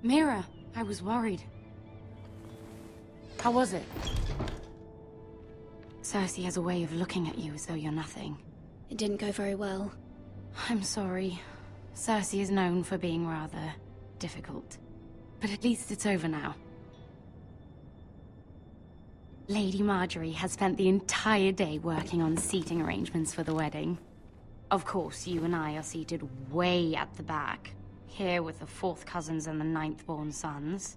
Mira, I was worried. How was it? Cersei has a way of looking at you as though you're nothing. It didn't go very well. I'm sorry. Cersei is known for being rather difficult. But at least it's over now. Lady Marjorie has spent the entire day working on seating arrangements for the wedding. Of course, you and I are seated way at the back, here with the 4th cousins and the 9th-born sons.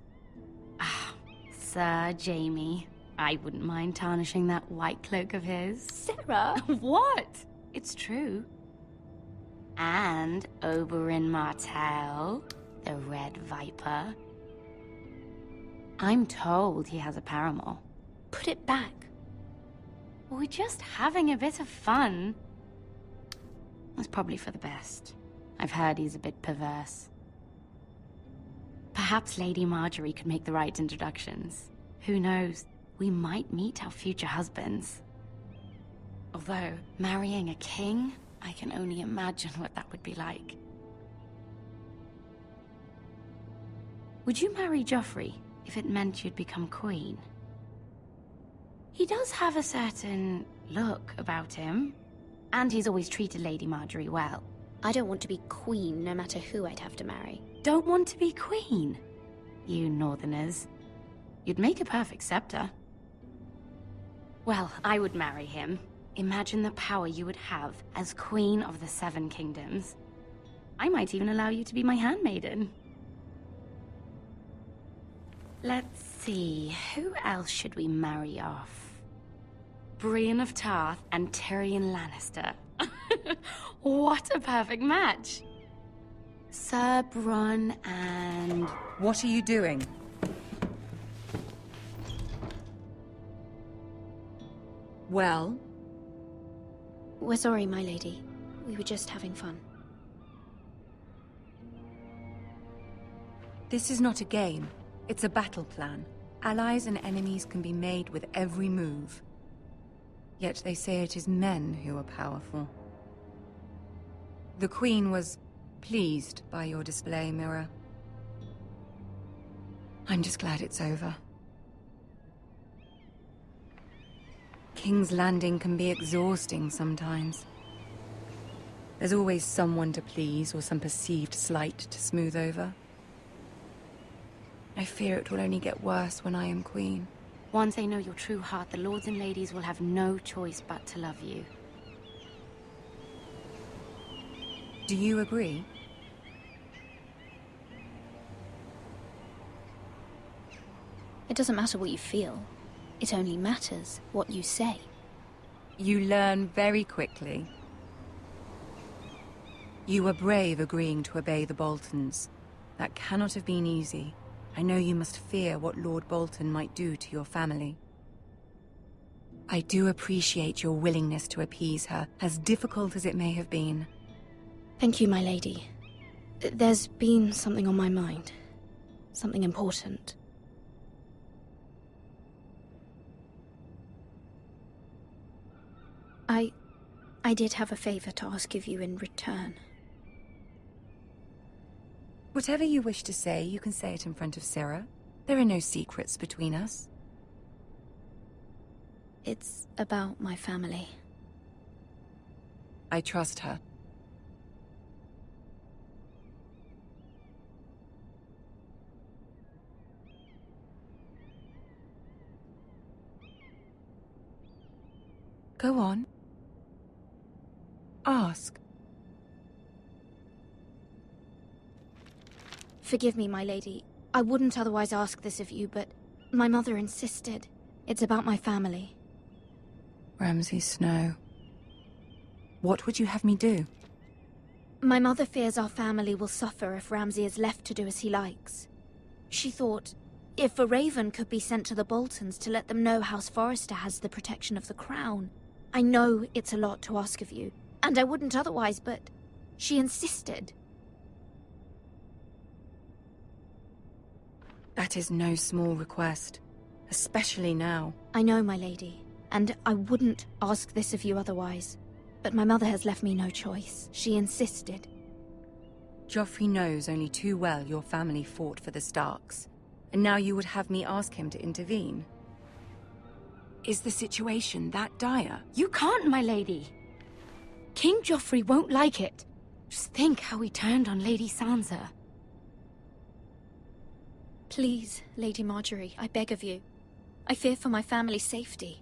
Ah, Sir Jaime. I wouldn't mind tarnishing that white cloak of his. Sarah! What? It's true. And Oberyn Martell, the Red Viper. I'm told he has a paramour. Put it back. We're just having a bit of fun. It's probably for the best. I've heard he's a bit perverse. Perhaps Lady Marjorie could make the right introductions. Who knows? We might meet our future husbands. Although, marrying a king, I can only imagine what that would be like. Would you marry Joffrey if it meant you'd become queen? He does have a certain look about him, and he's always treated Lady Marjorie well. I don't want to be queen, no matter who I'd have to marry. Don't want to be queen? You northerners. You'd make a perfect scepter. Well, I would marry him. Imagine the power you would have as Queen of the 7 Kingdoms. I might even allow you to be my handmaiden. Let's see, who else should we marry off? Brienne of Tarth and Tyrion Lannister. What a perfect match! Sir Bronn and... What are you doing? Well? We're sorry, my lady. We were just having fun. This is not a game. It's a battle plan. Allies and enemies can be made with every move. Yet they say it is men who are powerful. The Queen was pleased by your display, Mira. I'm just glad it's over. King's Landing can be exhausting sometimes. There's always someone to please or some perceived slight to smooth over. I fear it will only get worse when I am queen. Once they know your true heart, the lords and ladies will have no choice but to love you. Do you agree? It doesn't matter what you feel. It only matters what you say. You learn very quickly. You were brave agreeing to obey the Boltons. That cannot have been easy. I know you must fear what Lord Bolton might do to your family. I do appreciate your willingness to appease her, as difficult as it may have been. Thank you, my lady. There's been something on my mind. Something important. I did have a favor to ask of you in return. Whatever you wish to say, you can say it in front of Sarah. There are no secrets between us. It's about my family. I trust her. Go on. Ask. Forgive me, my lady. I wouldn't otherwise ask this of you, but my mother insisted. It's about my family. Ramsay Snow. What would you have me do? My mother fears our family will suffer if Ramsay is left to do as he likes. She thought, if a raven could be sent to the Boltons to let them know House Forrester has the protection of the crown. I know it's a lot to ask of you, and I wouldn't otherwise, but she insisted. That is no small request, especially now. I know, my lady, and I wouldn't ask this of you otherwise. But my mother has left me no choice. She insisted. Joffrey knows only too well your family fought for the Starks, and now you would have me ask him to intervene. Is the situation that dire? You can't, my lady. King Joffrey won't like it. Just think how he turned on Lady Sansa. Please, Lady Marjorie, I beg of you. I fear for my family's safety.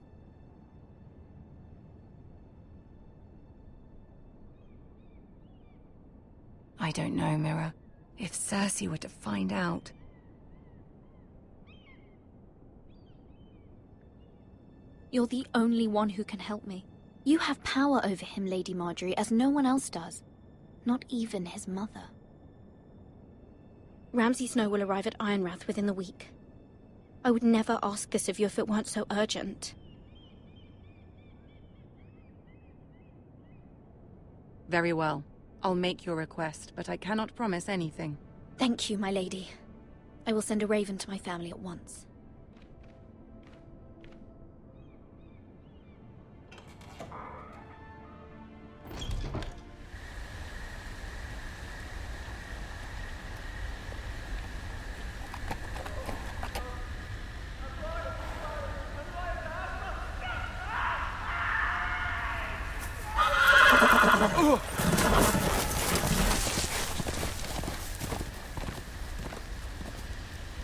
I don't know, Mira. If Cersei were to find out... You're the only one who can help me. You have power over him, Lady Marjorie, as no one else does. Not even his mother. Ramsay Snow will arrive at Ironrath within the week. I would never ask this of you if it weren't so urgent. Very well. I'll make your request, but I cannot promise anything. Thank you, my lady. I will send a raven to my family at once.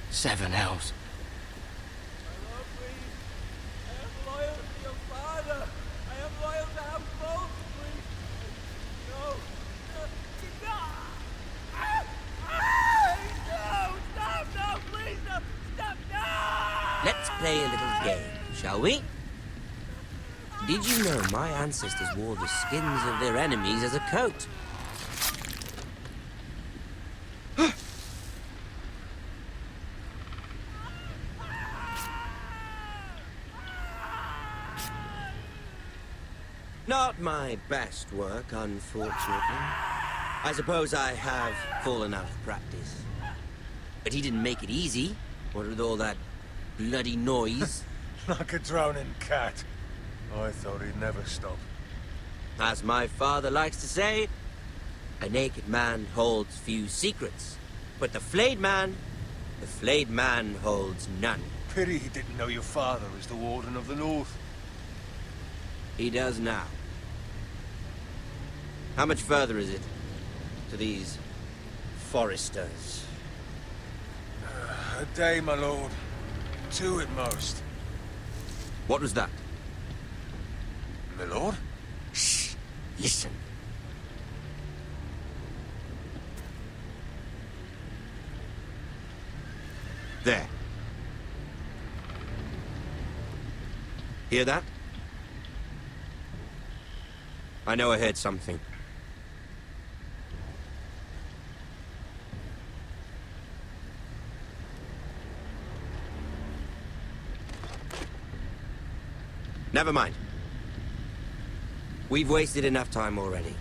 Seven elves. I am loyal to your father. I am loyal to House Forrester, please. No. No! Stop! No! Please! No! Stop! No! Let's play a little game, shall we? Did you know my ancestors wore the skins of their enemies as a coat? Not my best work, unfortunately. I suppose I have fallen out of practice. But he didn't make it easy, what with all that bloody noise. Like a droning cat. I thought he'd never stop. As my father likes to say, a naked man holds few secrets. But the flayed man holds none. Pity he didn't know your father is the Warden of the North. He does now. How much further is it to these Forresters? A day, my lord. 2 at most. What was that? My lord? Shh! Listen. There. Hear that? I know I heard something. Never mind. We've wasted enough time already.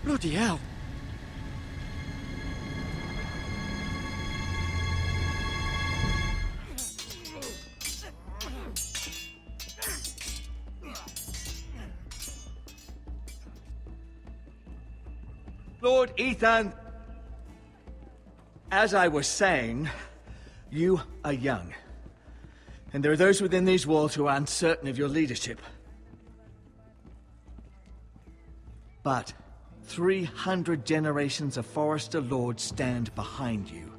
Bloody hell. Lord Ethan, as I was saying, you are young. And there are those within these walls who are uncertain of your leadership. But 300 generations of Forrester lords stand behind you.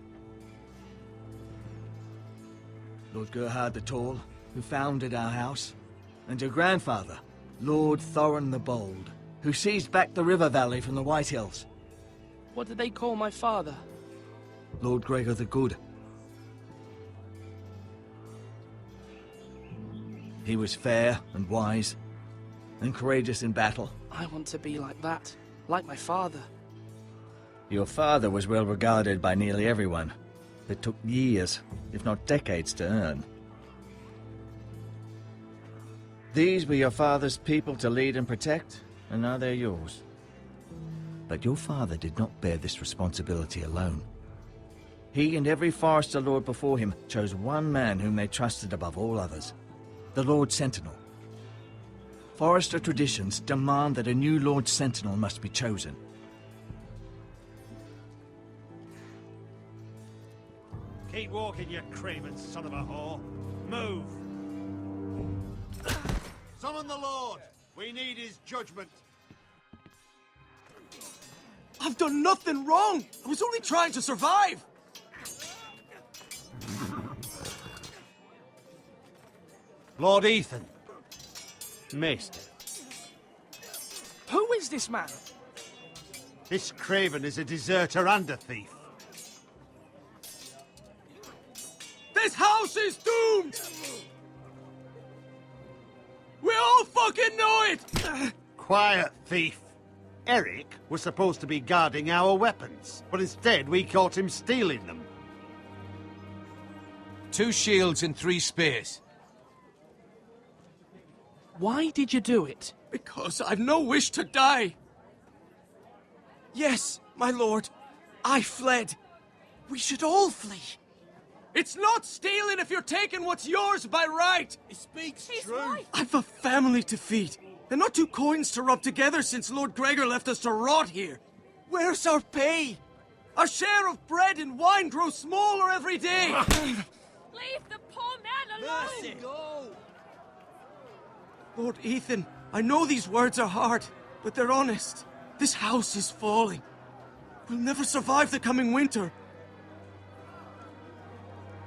Lord Gerhard the Tall, who founded our house. and your grandfather, Lord Thorin the Bold, who seized back the river valley from the White Hills. What did they call my father? Lord Gregor the Good. He was fair and wise, and courageous in battle. I want to be like that, like my father. Your father was well regarded by nearly everyone. It took years, if not decades, to earn. These were your father's people to lead and protect, and now they're yours. But your father did not bear this responsibility alone. He and every Forrester Lord before him chose one man whom they trusted above all others, the Lord Sentinel. Forrester traditions demand that a new Lord Sentinel must be chosen. Keep walking, you craven son of a whore. Move! Summon the Lord! We need his judgment. I've done nothing wrong! I was only trying to survive! Lord Ethan. Maester. Who is this man? This craven is a deserter and a thief. This house is doomed! We all fucking know it! Quiet, thief. Eric was supposed to be guarding our weapons, but instead we caught him stealing them. 2 shields and 3 spears. Why did you do it? Because I've no wish to die. Yes, my lord, I fled. We should all flee. It's not stealing if you're taking what's yours by right. He speaks truth. I've a family to feed, and not 2 coins to rub together since Lord Gregor left us to rot here. Where's our pay? Our share of bread and wine grows smaller every day. Leave the poor man alone! Mercy. Go. Lord Ethan, I know these words are hard, but they're honest. This house is falling. We'll never survive the coming winter.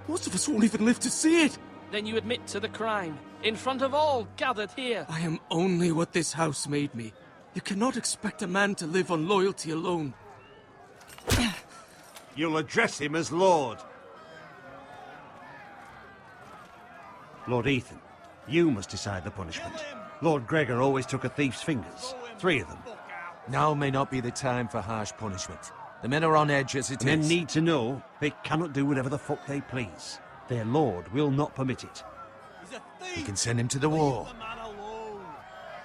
Most of us won't even live to see it. Then you admit to the crime, in front of all gathered here. I am only what this house made me. You cannot expect a man to live on loyalty alone. You'll address him as Lord. Lord Ethan, you must decide the punishment. Lord Gregor always took a thief's fingers. 3 of them. Now may not be the time for harsh punishment. The men are on edge as it is. Men need to know they cannot do whatever the fuck they please. Their lord will not permit it. He's a thief! We can send him to the war. Leave the man alone.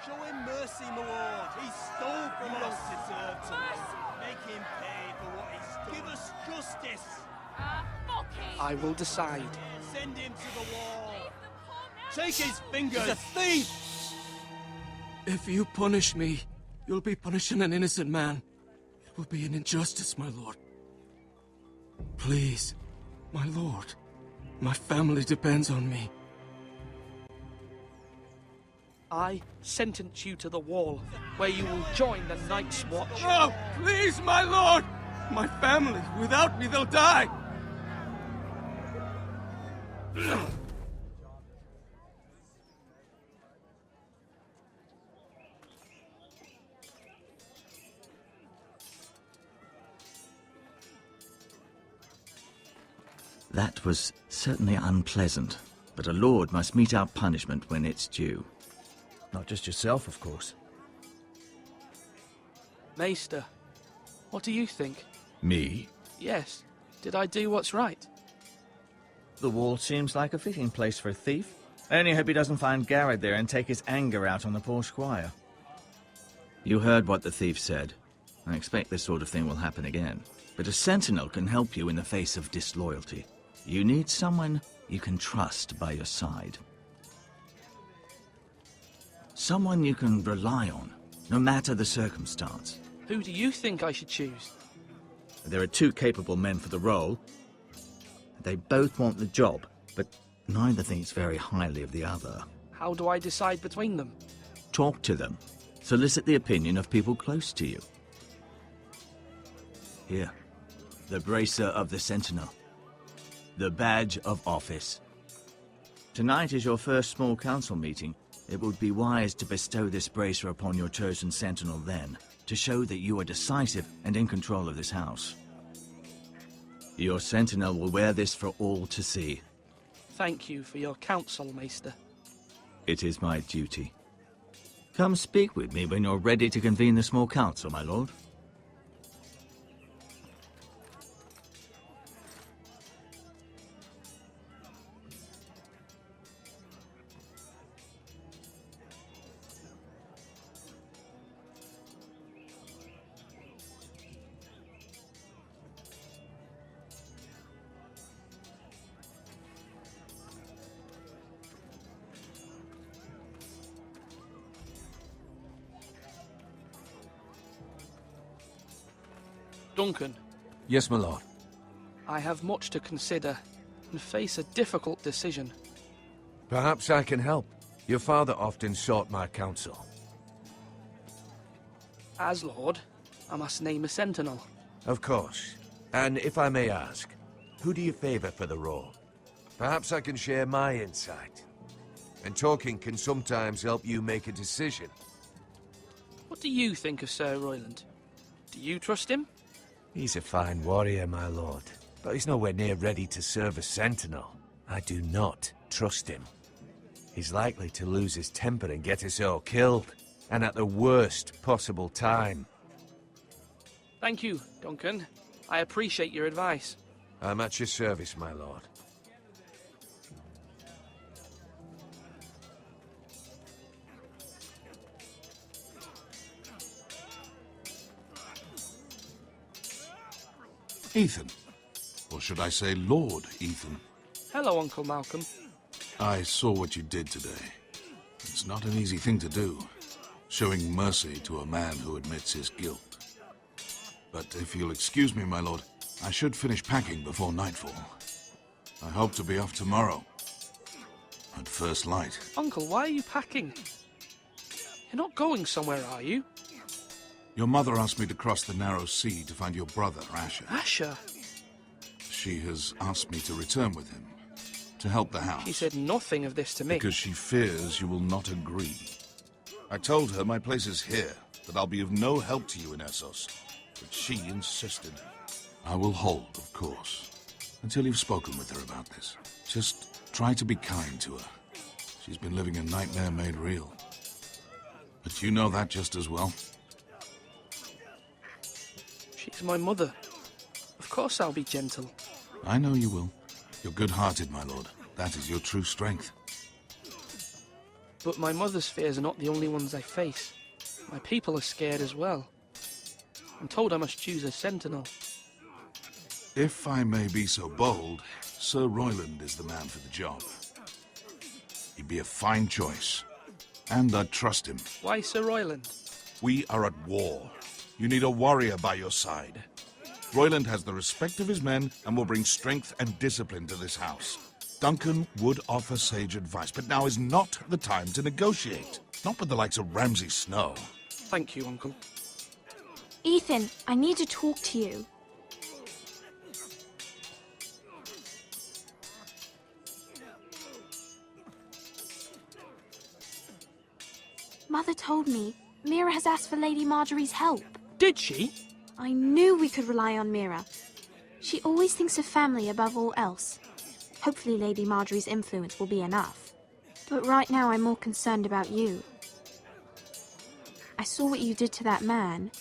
Show him mercy, my lord. He stole from us. Deserve to make him pay for what he stole. Give us justice. Fuck him! I will decide. Send him to the wall. Leave the poor man Take his fingers. He's a thief! If you punish me, you'll be punishing an innocent man. It will be an injustice, my lord. Please, my lord. My family depends on me. I sentence you to the wall, where you will join the Night's Watch. No, please, my lord! My family, without me, they'll die! That was certainly unpleasant, but a lord must mete out punishment when it's due. Not just yourself, of course. Maester, what do you think? Me? Yes. Did I do what's right? The wall seems like a fitting place for a thief. I only hope he doesn't find Garrett there and take his anger out on the poor squire. You heard what the thief said. I expect this sort of thing will happen again. But a sentinel can help you in the face of disloyalty. You need someone you can trust by your side. Someone you can rely on, no matter the circumstance. Who do you think I should choose? There are 2 capable men for the role. They both want the job, but neither thinks very highly of the other. How do I decide between them? Talk to them. Solicit the opinion of people close to you. Here, the bracer of the Sentinel. The badge of office. Tonight is your first small council meeting. It would be wise to bestow this bracer upon your chosen sentinel then, to show that you are decisive and in control of this house. Your sentinel will wear this for all to see. Thank you for your counsel, Maester. It is my duty. Come speak with me when you're ready to convene the small council, my lord. Duncan. Yes, my lord. I have much to consider and face a difficult decision. Perhaps I can help. Your father often sought my counsel. As Lord, I must name a sentinel. Of course. And if I may ask, who do you favor for the role? Perhaps I can share my insight. And talking can sometimes help you make a decision. What do you think of Sir Royland? Do you trust him? He's a fine warrior, my lord. But he's nowhere near ready to serve as sentinel. I do not trust him. He's likely to lose his temper and get us all killed. And at the worst possible time. Thank you, Duncan. I appreciate your advice. I'm at your service, my lord. Ethan. Or should I say Lord Ethan? Hello, Uncle Malcolm. I saw what you did today. It's not an easy thing to do, showing mercy to a man who admits his guilt. But if you'll excuse me, my lord, I should finish packing before nightfall. I hope to be off tomorrow, at first light. Uncle, why are you packing? You're not going somewhere, are you? Your mother asked me to cross the narrow sea to find your brother, Asher. Asher? She has asked me to return with him, to help the house. She said nothing of this to me. Because she fears you will not agree. I told her my place is here, that I'll be of no help to you in Essos. But she insisted. I will hold, of course, until you've spoken with her about this. Just try to be kind to her. She's been living a nightmare made real. But you know that just as well. She's my mother. Of course I'll be gentle. I know you will. You're good-hearted, my lord. That is your true strength. But my mother's fears are not the only ones I face. My people are scared as well. I'm told I must choose a sentinel. If I may be so bold, Sir Royland is the man for the job. He'd be a fine choice. And I'd trust him. Why Sir Royland? We are at war. You need a warrior by your side. Royland has the respect of his men and will bring strength and discipline to this house. Duncan would offer sage advice, but now is not the time to negotiate. Not with the likes of Ramsay Snow. Thank you, Uncle. Ethan, I need to talk to you. Mother told me Mira has asked for Lady Marjorie's help. Did she? I knew we could rely on Mira. She always thinks of family above all else. Hopefully Lady Marjorie's influence will be enough. But right now I'm more concerned about you. I saw what you did to that man.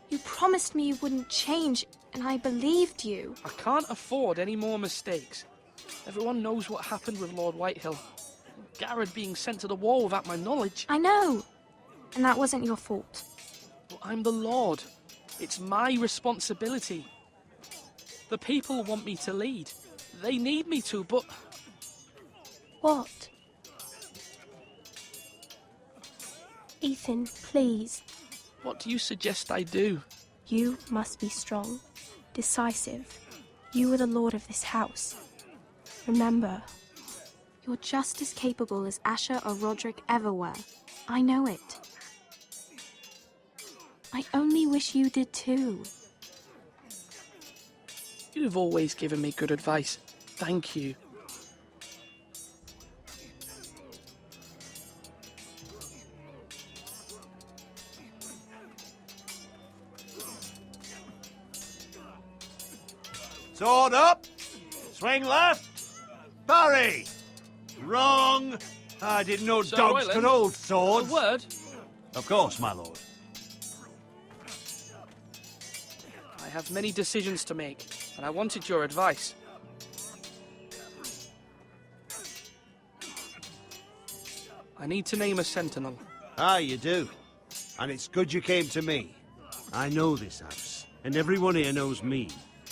You promised me you wouldn't change, and I believed you. I can't afford any more mistakes. Everyone knows what happened with Lord Whitehill. Garrett being sent to the wall without my knowledge. I know. And that wasn't your fault. But I'm the Lord. It's my responsibility. The people want me to lead. They need me to, but... What? Ethan, please. What do you suggest I do? You must be strong, decisive. You are the lord of this house. Remember. You're just as capable as Asher or Roderick ever were. I know it. I only wish you did too. You've always given me good advice. Thank you. Sword up! Swing left! Parry! Wrong! I didn't know Sir dogs Royland, could hold A swords. word? Of course, my lord. I have many decisions to make, and I wanted your advice. I need to name a sentinel. Ah, you do. And it's good you came to me. I know this house, and everyone here knows me.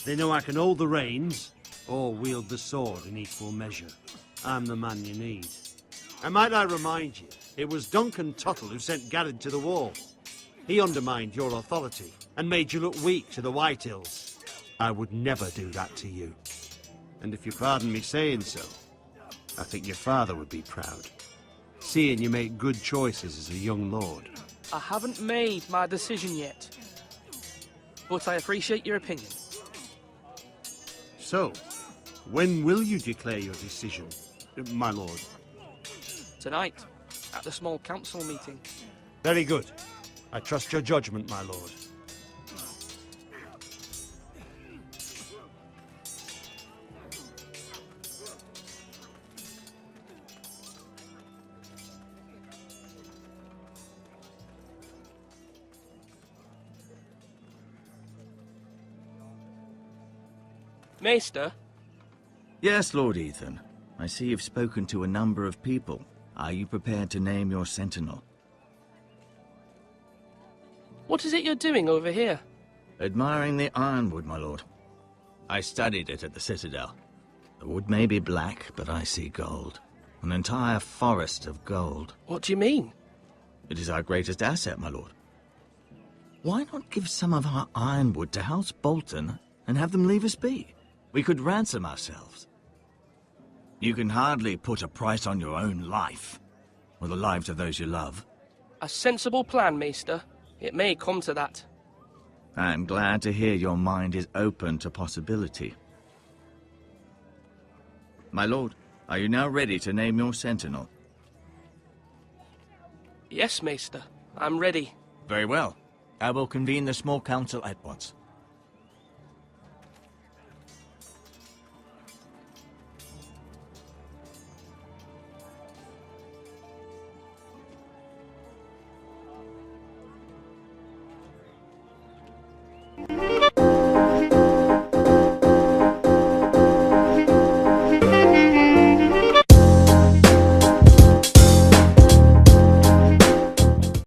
They know I can hold the reins, or wield the sword in equal measure. I'm the man you need. And might I remind you, it was Duncan Tuttle who sent Garrett to the wall. He undermined your authority, and made you look weak to the White Hills. I would never do that to you. And if you pardon me saying so, I think your father would be proud. Seeing you make good choices as a young lord. I haven't made my decision yet, but I appreciate your opinion. So, when will you declare your decision, my lord? Tonight, at the small council meeting. Very good. I trust your judgment, my lord. Maester? Yes, Lord Ethan. I see you've spoken to a number of people. Are you prepared to name your sentinel? What is it you're doing over here? Admiring the ironwood, my lord. I studied it at the Citadel. The wood may be black, but I see gold. An entire forest of gold. What do you mean? It is our greatest asset, my lord. Why not give some of our ironwood to House Bolton and have them leave us be? We could ransom ourselves. You can hardly put a price on your own life, or the lives of those you love. A sensible plan, Maester. It may come to that. I'm glad to hear your mind is open to possibility. My lord, are you now ready to name your sentinel? Yes, Maester. I'm ready. Very well. I will convene the small council at once.